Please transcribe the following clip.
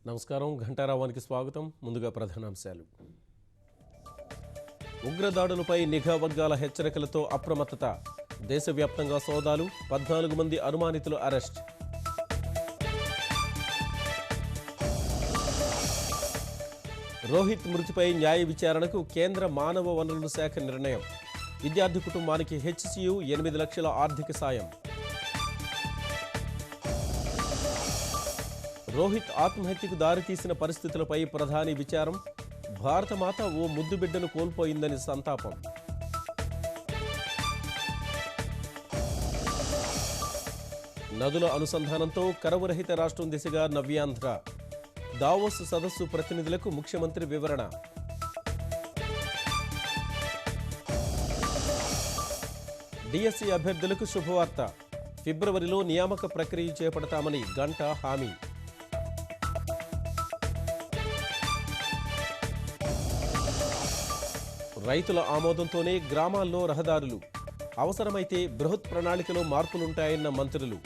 నమస్కారం. ఘంటారావానికి స్వాగతం. ముందుగా ప్రధానాంశాలు. ఉగ్రదాడులపై నిఘా వర్గాల హెచ్చరికలతో అప్రమత్తత. దేశవ్యాప్తంగా సోదాలు. 14 మంది అనుమానితులు అరెస్ట్. రోహిత్ మృతిపై న్యాయ విచారణకు కేంద్ర మానవ వనరుల శాఖ నిర్ణయం. విద్యార్థి కుటుంబానికి హెచ్సియు 8 లక్షల ఆర్థిక సాయం. రోహిత్ ఆత్మహత్యకు దారితీసిన పరిస్థితులపై ప్రధాని విచారం. భారతమాత ఓ ముద్దుబిడ్డను కోల్పోయిందని సంతాపం. నదుల అనుసంధానంతో కరవురహిత రాష్ట్రం దిశగా నవ్యాంధ్ర. దావోస్ సదస్సు ప్రతినిధులకు ముఖ్యమంత్రి వివరణ. డిఎస్సి అభ్యర్థులకు శుభవార్త. ఫిబ్రవరిలో నియామక ప్రక్రియ చేపడతామని గంటా హామీ. రైతుల ఆమోదంతోనే గ్రామాల్లో రహదారులు. అవసరమైతే బృహత్ ప్రణాళికలో మార్పులుంటాయన్న మంత్రులు.